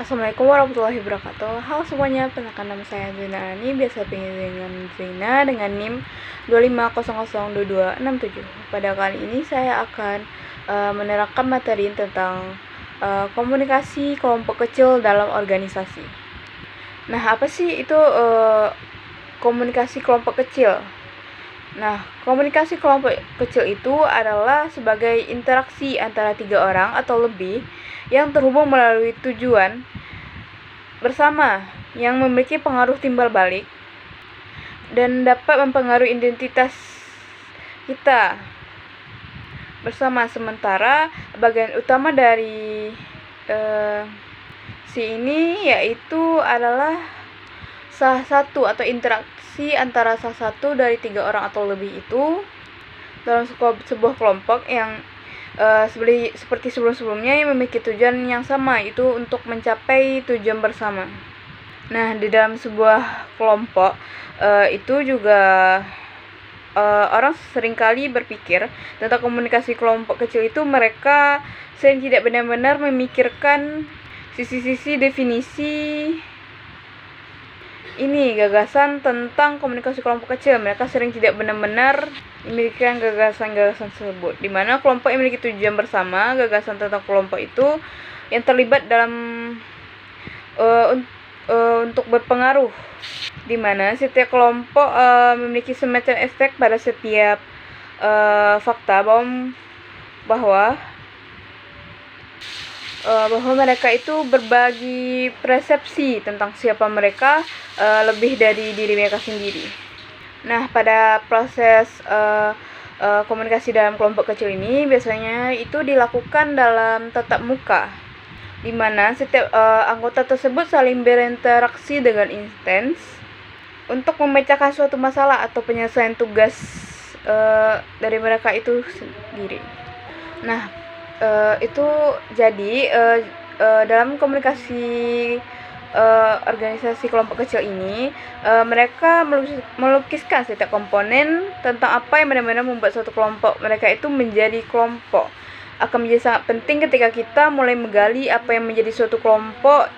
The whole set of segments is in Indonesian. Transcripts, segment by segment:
Assalamualaikum warahmatullahi wabarakatuh. Halo semuanya, perkenalkan nama saya Zina Ani, biasa dipanggil dengan Zina dengan NIM 25002267. Pada kali ini saya akan menerangkan materi tentang komunikasi kelompok kecil dalam organisasi. Nah, apa sih itu komunikasi kelompok kecil? Nah, komunikasi kelompok kecil itu adalah sebagai interaksi antara 3 orang atau lebih yang terhubung melalui tujuan bersama yang memiliki pengaruh timbal balik dan dapat mempengaruhi identitas kita bersama. Sementara bagian utama dari si ini yaitu adalah salah satu atau interaksi antara salah satu dari 3 orang atau lebih itu dalam sebuah kelompok yang seperti sebelum-sebelumnya yang memiliki tujuan yang sama, itu untuk mencapai tujuan bersama. Nah, di dalam sebuah kelompok itu juga orang seringkali berpikir tentang komunikasi kelompok kecil itu mereka sering tidak benar-benar memikirkan sisi-sisi definisi ini gagasan tentang komunikasi kelompok kecil. Mereka sering tidak benar-benar memikirkan gagasan-gagasan tersebut, di mana kelompok yang memiliki tujuan bersama. Gagasan tentang kelompok itu yang terlibat dalam untuk berpengaruh, di mana setiap kelompok memiliki semacam efek pada setiap fakta bahwa mereka itu berbagi persepsi tentang siapa mereka lebih dari diri mereka sendiri. Nah, pada proses komunikasi dalam kelompok kecil ini biasanya itu dilakukan dalam tatap muka, di mana setiap anggota tersebut saling berinteraksi dengan intens untuk memecahkan suatu masalah atau penyelesaian tugas dari mereka itu sendiri. Nah, itu jadi dalam komunikasi organisasi kelompok kecil ini mereka melukiskan setiap komponen tentang apa yang benar-benar membuat suatu kelompok mereka itu menjadi kelompok. Akan menjadi sangat penting ketika kita mulai menggali apa yang menjadi suatu kelompok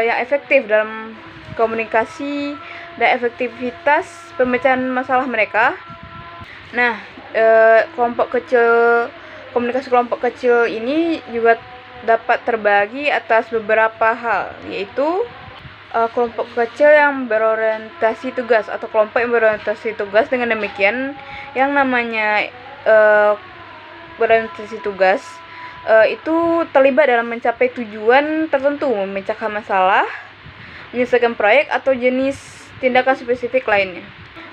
yang efektif dalam komunikasi dan efektivitas pemecahan masalah mereka. Nah, komunikasi kelompok kecil ini juga dapat terbagi atas beberapa hal, yaitu kelompok kecil yang berorientasi tugas atau kelompok yang berorientasi tugas. Dengan demikian, yang namanya berorientasi tugas itu terlibat dalam mencapai tujuan tertentu, memecahkan masalah, menyelesaikan proyek, atau jenis tindakan spesifik lainnya.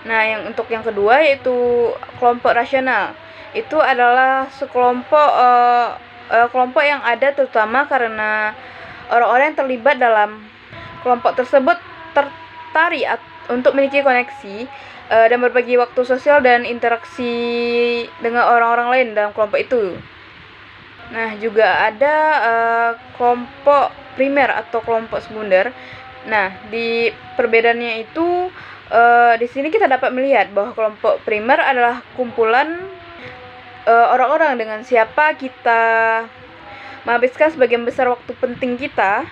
Nah, untuk yang kedua yaitu kelompok rasional. Itu adalah sekelompok kelompok yang ada terutama karena orang-orang yang terlibat dalam kelompok tersebut tertarik untuk memiliki koneksi dan berbagi waktu sosial dan interaksi dengan orang-orang lain dalam kelompok itu. Nah, juga ada kelompok primer atau kelompok sekunder. Nah, di perbedaannya itu di sini kita dapat melihat bahwa kelompok primer adalah kumpulan orang-orang dengan siapa kita menghabiskan sebagian besar waktu penting kita,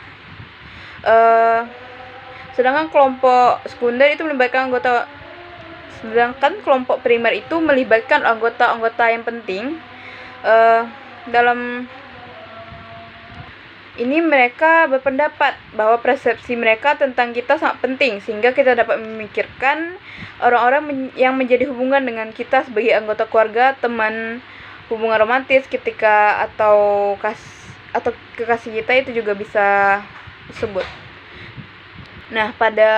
sedangkan kelompok sekunder itu melibatkan kelompok primer itu melibatkan anggota-anggota yang penting. Dalam ini mereka berpendapat bahwa persepsi mereka tentang kita sangat penting, sehingga kita dapat memikirkan orang-orang yang menjadi hubungan dengan kita sebagai anggota keluarga, teman, hubungan romantis ketika atau kekasih kita itu juga bisa disebut. Nah, pada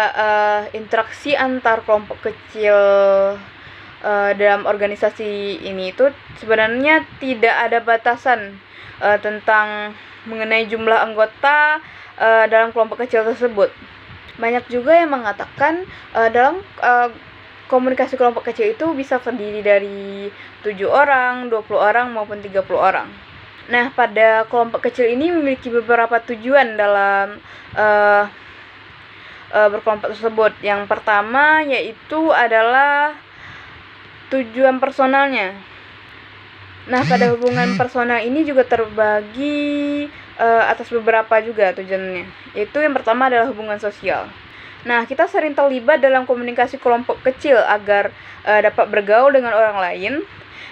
interaksi antar kelompok kecil dalam organisasi ini itu sebenarnya tidak ada batasan tentang mengenai jumlah anggota dalam kelompok kecil tersebut. Banyak juga yang mengatakan dalam komunikasi kelompok kecil itu bisa terdiri dari 7 orang, 20 orang, maupun 30 orang. Nah, pada kelompok kecil ini memiliki beberapa tujuan dalam berkelompok tersebut. Yang pertama yaitu adalah tujuan personalnya. Nah, pada hubungan personal ini juga terbagi atas beberapa juga tujuannya. Yaitu yang pertama adalah hubungan sosial. Nah, kita sering terlibat dalam komunikasi kelompok kecil agar dapat bergaul dengan orang lain.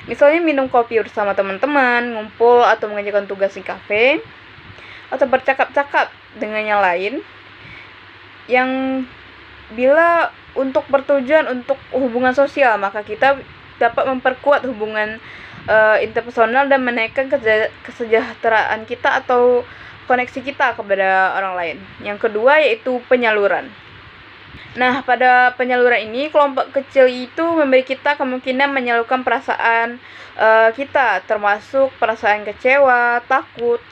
Misalnya minum kopi bersama teman-teman, ngumpul atau mengerjakan tugas di kafe, atau bercakap-cakap dengan yang lain. Yang bila untuk bertujuan untuk hubungan sosial, maka kita dapat memperkuat hubungan interpersonal dan menaikkan kesejahteraan kita atau koneksi kita kepada orang lain. Yang kedua yaitu penyaluran. Nah, pada penyaluran ini kelompok kecil itu memberi kita kemungkinan menyalurkan perasaan kita, termasuk perasaan kecewa, takut,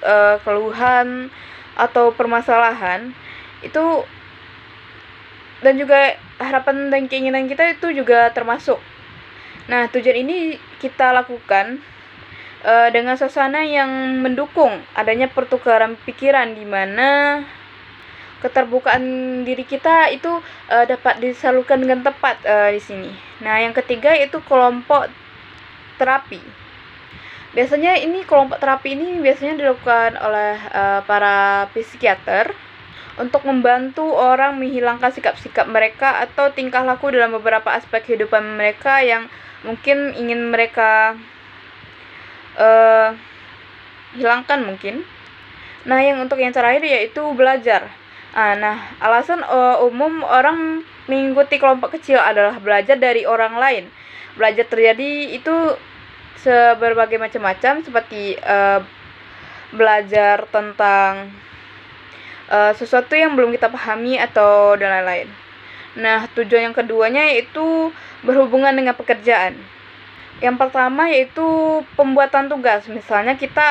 keluhan atau permasalahan itu, dan juga harapan dan keinginan kita itu juga termasuk. Nah, tujuan ini kita lakukan dengan suasana yang mendukung adanya pertukaran pikiran, di mana keterbukaan diri kita itu dapat disalurkan dengan tepat di sini. Nah, yang ketiga yaitu kelompok terapi. Biasanya kelompok terapi ini biasanya dilakukan oleh para psikiater untuk membantu orang menghilangkan sikap-sikap mereka atau tingkah laku dalam beberapa aspek kehidupan mereka yang mungkin ingin mereka hilangkan mungkin. Nah, untuk yang terakhir yaitu belajar. Nah, alasan umum orang mengikuti kelompok kecil adalah belajar dari orang lain. Belajar terjadi itu berbagai macam-macam, seperti belajar tentang sesuatu yang belum kita pahami atau dan lain-lain. Nah, tujuan yang keduanya yaitu berhubungan dengan pekerjaan. Yang pertama yaitu pembuatan tugas. Misalnya kita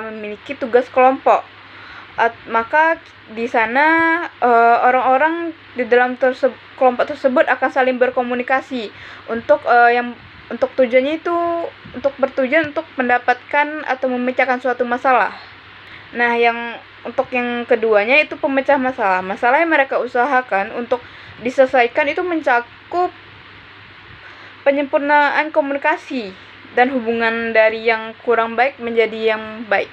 memiliki tugas kelompok, maka di sana orang-orang di dalam kelompok tersebut akan saling berkomunikasi untuk tujuannya itu untuk bertujuan untuk mendapatkan atau memecahkan suatu masalah. Nah, untuk yang keduanya itu pemecah masalah. Masalah yang mereka usahakan untuk diselesaikan itu mencakup penyempurnaan komunikasi dan hubungan dari yang kurang baik menjadi yang baik.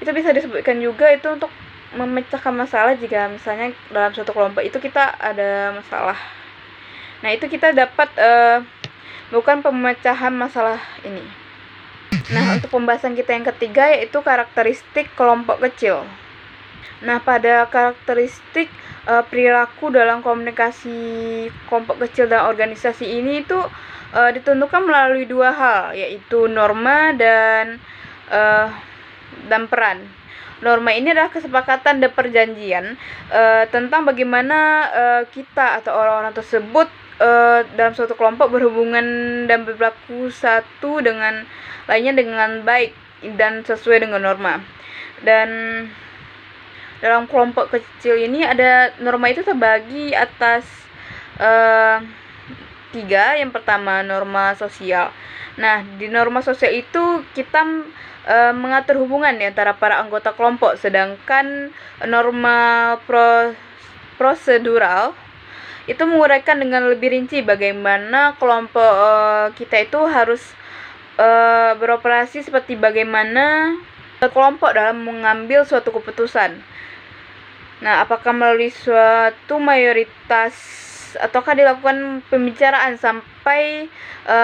Itu bisa disebutkan juga itu untuk memecahkan masalah jika misalnya dalam suatu kelompok itu kita ada masalah. Nah, itu kita dapat bukan pemecahan masalah ini. Nah, untuk pembahasan kita yang ketiga yaitu karakteristik kelompok kecil. Nah, pada karakteristik perilaku dalam komunikasi kelompok kecil dan organisasi ini itu ditentukan melalui dua hal, yaitu norma dan peran. Norma ini adalah kesepakatan dan perjanjian tentang bagaimana kita atau orang-orang tersebut dalam suatu kelompok berhubungan dan berlaku satu dengan lainnya dengan baik dan sesuai dengan norma. Dan dalam kelompok kecil ini ada norma itu terbagi atas 3. Yang pertama norma sosial. Nah, di norma sosial itu kita mengatur hubungan di antara para anggota kelompok, sedangkan norma prosedural itu menguraikan dengan lebih rinci bagaimana kelompok kita itu harus beroperasi, seperti bagaimana kelompok dalam mengambil suatu keputusan. Nah, apakah melalui suatu mayoritas ataukah dilakukan pembicaraan sampai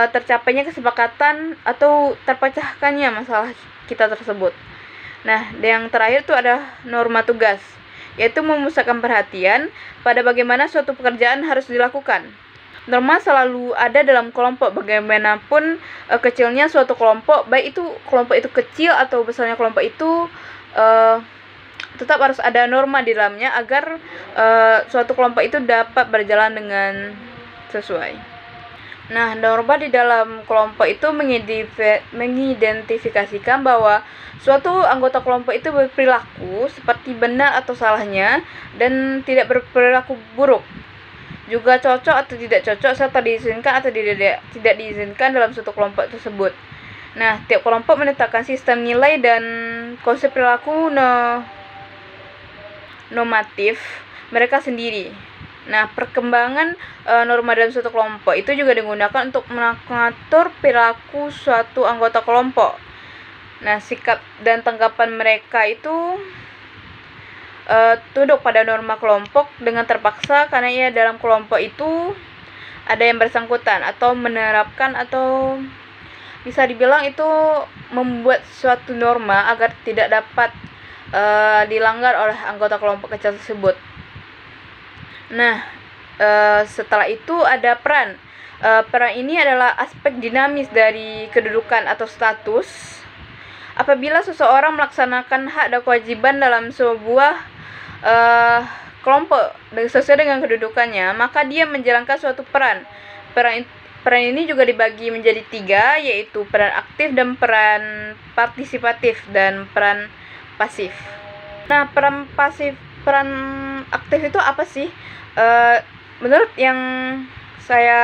tercapainya kesepakatan atau terpecahkannya masalah kita tersebut. Nah, yang terakhir itu ada norma tugas, yaitu memusatkan perhatian pada bagaimana suatu pekerjaan harus dilakukan. Norma selalu ada dalam kelompok, bagaimanapun kecilnya suatu kelompok, baik itu kelompok itu kecil atau besarnya kelompok itu, tetap harus ada norma di dalamnya agar suatu kelompok itu dapat berjalan dengan sesuai. Nah, norma di dalam kelompok itu mengidentifikasikan bahwa suatu anggota kelompok itu berperilaku seperti benar atau salahnya dan tidak berperilaku buruk, juga cocok atau tidak cocok, serta diizinkan atau tidak diizinkan dalam suatu kelompok tersebut. Nah, tiap kelompok menetapkan sistem nilai dan konsep perilaku normatif mereka sendiri. Nah, perkembangan norma dalam suatu kelompok itu juga digunakan untuk mengatur perilaku suatu anggota kelompok. Nah, sikap dan tanggapan mereka itu tunduk pada norma kelompok dengan terpaksa, karena ya dalam kelompok itu ada yang bersangkutan atau menerapkan atau bisa dibilang itu membuat suatu norma agar tidak dapat dilanggar oleh anggota kelompok kecil tersebut. Nah, setelah itu ada peran. Peran ini adalah aspek dinamis dari kedudukan atau status. Apabila seseorang melaksanakan hak dan kewajiban dalam sebuah kelompok sesuai dengan kedudukannya, maka dia menjalankan suatu peran. Peran ini juga dibagi menjadi 3, yaitu peran aktif dan peran partisipatif dan peran pasif. Nah, peran aktif itu apa sih? Menurut yang saya